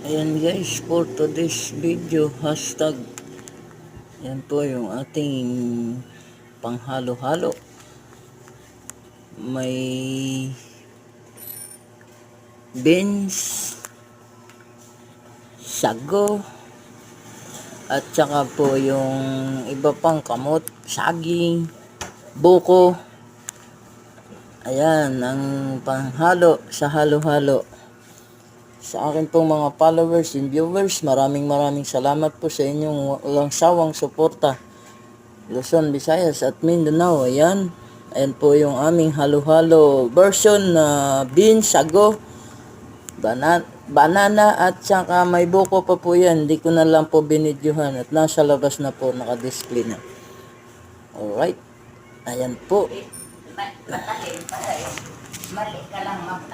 Ayan guys, for today's video, hashtag. Yan po yung ating panghalo-halo. May beans, sago, at saka po yung iba pang kamot, saging, buko. Ayan, ang panghalo sa halo-halo. Sa akin pong mga followers and viewers, maraming salamat po sa inyong walang sawang suporta. Luzon, Visayas at Mindanao. Ayan. Ayan po yung aming halo-halo version na beans, sago, banana at saka may buko pa po yan. Hindi ko na lang po binidyohan at nasa labas na po, naka-display na. Alright. Ayan po. Mali ka lang mag